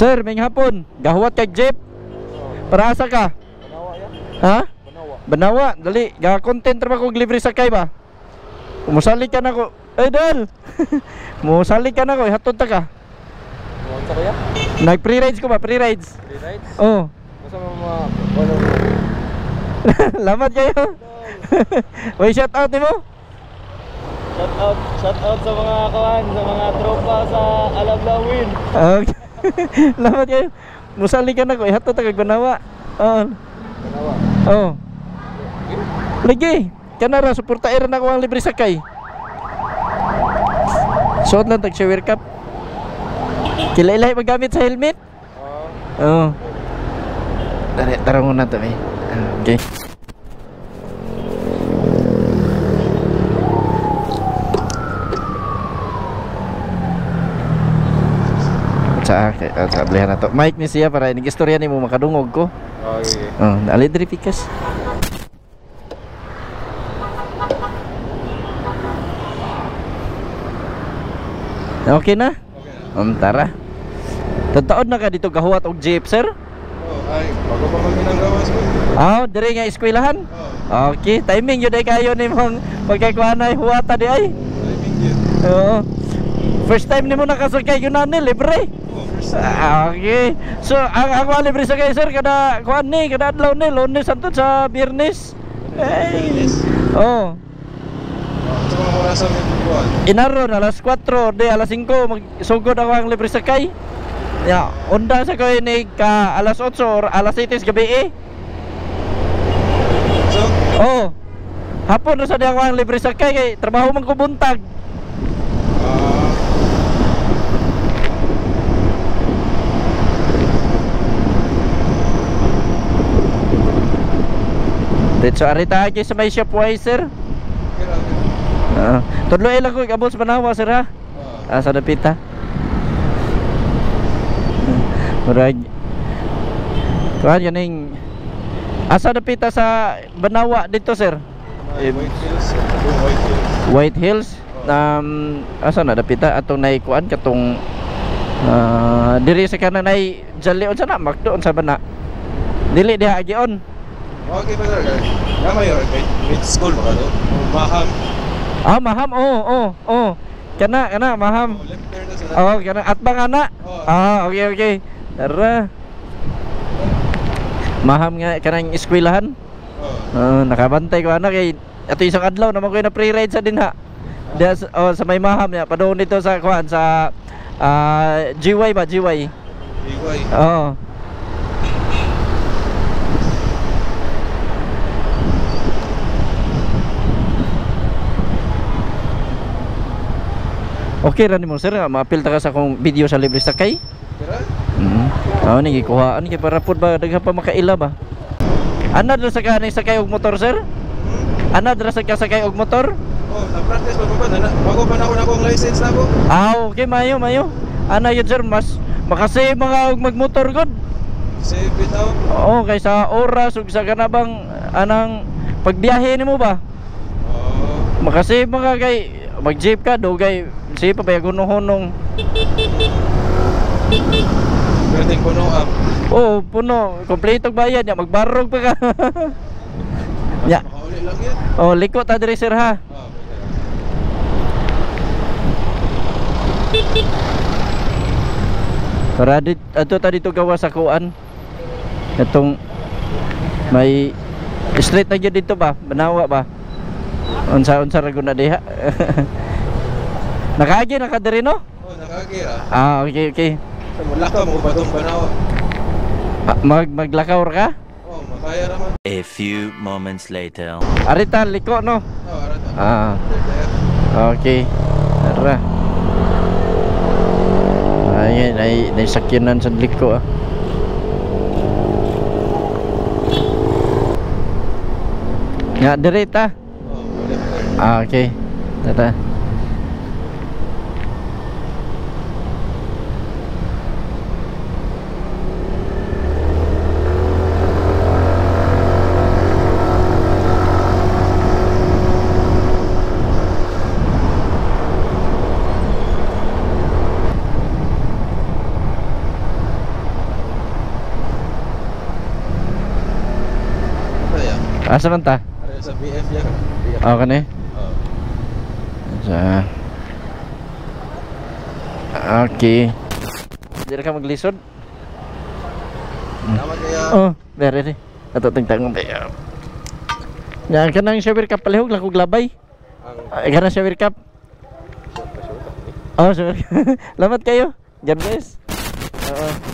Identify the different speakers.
Speaker 1: Sir, may hapon. Gahuwat kay jeep. Para asa ka?
Speaker 2: Banawa ya?
Speaker 1: Ha?
Speaker 2: Banawa.
Speaker 1: Banawa, dali. Ga-content ra ko libre sakay ba? Musali ka na ko. Ay, dal. Musali ka na ko, hatod ta ka.
Speaker 2: Muwan sa kuya?
Speaker 1: Nag-free rides ko ba? Free rides?
Speaker 2: Free rides?
Speaker 1: Oh.
Speaker 2: Basta mga... Wala.
Speaker 1: Lamat kayo. Uy, shout out mo.
Speaker 2: Shout out sa mga kawan, sa mga tropa sa Alablawin.
Speaker 1: Okay. Lamat kayo. Musali ka na ko, hatod ta kag Banawa. Oh.
Speaker 2: Banawa.
Speaker 1: Oh. Lagi. Kanara suportaira na ko ang libre sakay. Suot lang tag shower cap. Kilay-ilay magamit sa helmet. Oo. Dari tarong na to eh. Okay. Sa blihan na to. Mike ni siya para inig-istorya ni mo makadungog ko.
Speaker 2: Okay.
Speaker 1: Oh, dali diri pikas. Okay na? Okay na. Tara. Tataod na ka dito gahuwat og jeep, sir?
Speaker 2: Ay, bago pa ginagawas ko.
Speaker 1: Dire nga eskwelahan? Okay, timing yun ay kayo ni mong pagkakuha na huwata di ay?
Speaker 2: Timing yun.
Speaker 1: Oo. First time ni mo nakasakay yun na ni, libre? Okay. So, ang libre sakay, sir, kada kuhan ni, kada adlaw ni, Lunes hangtod sa Biyernes. Oo.
Speaker 2: Sa mga orasan yung buwan.
Speaker 1: Inaron, alas 4, di alas 5, magsugod ako ang libre sakay. Ya, onda sa ko ni ka alas 8 or alas 7 gabi eh.
Speaker 2: So?
Speaker 1: Oh. Hapon na sa diyan ko ang libre sakay kay trabaho man ko buntag. Dito arita kay sa may Shopwise, sir. Tudloy lang ko abot sa Banawa, sir ha. Sa dapita. Murag kuan yaning asa dapita sa Banawa dito, sir?
Speaker 2: White Hills.
Speaker 1: White Hills. Asa na dapita atong nay kuan katong diri sa kanan ay jali unsa na magdoon sa bana. Dili diha agion.
Speaker 2: Okay pa sir. Gamay or mid school ba do? Maham.
Speaker 1: Maham. Oh. Kana maham.
Speaker 2: Left turn na sa.
Speaker 1: Kana at bang ana? Okay. Tara. Maham nga kanang eskwelahan. Nakabantay ko ana kay ato isang adlaw naman ko na free ride sa dinha. Sa may maham ya padung dito sa kuan sa GY ba GY. Oo. Okay ra nimo, sir, ma-apil ta ka sa akong video sa libre sakay. Ni gikuhaan kay para pud ba daghan pa makaila ba. Ana dra sa kanay sakay og motor, sir? Ana dra sa sakay og motor?
Speaker 2: Na-practice pa ba na? Bago pa na ako akong license na ko.
Speaker 1: Okay, mayo. Ana yun, sir, mas makasave mga og magmotor gud.
Speaker 2: Save bitaw.
Speaker 1: Oo, kay sa oras ug sa kanabang anang pagbiyahe nimo ba? Makasave mga kay mag-jeep ka dugay siya pa hunong.
Speaker 2: Pwedeng puno up.
Speaker 1: Oo, puno. Kompleto bayad ya, magbarog pa ka. Ya.
Speaker 2: Makauli lang yan.
Speaker 1: Liko ta diri, sir ha. Para ato ta dito gawa sa kuan. Itong may street na gyud dito ba? Banawa ba? Unsa ra gud na diha. Nakaagi na ka diri no?
Speaker 2: Nakaagi ra.
Speaker 1: Okay.
Speaker 2: Wala ka mo batong Banawa.
Speaker 1: Maglakaw ka?
Speaker 2: Makaya naman.
Speaker 3: A few moments later.
Speaker 1: Arita liko no?
Speaker 2: Arita.
Speaker 1: Okay. Tara. Ay sakyanan sa liko Nga direta. Okay. Tara. Asa man ta?
Speaker 2: Ada sa BF ya kan.
Speaker 1: Oh, kani.
Speaker 2: Oh.
Speaker 1: Sa okay. Dira ka maglisod?
Speaker 2: Nama kaya
Speaker 1: Oh, dere ni. Ato tingtang mo. Yan ka nang shower cup palihog lang kog labay.
Speaker 2: ang
Speaker 1: Ay, ka nang shower cup. Oh, shower. Lamat kayo. God bless. Oo.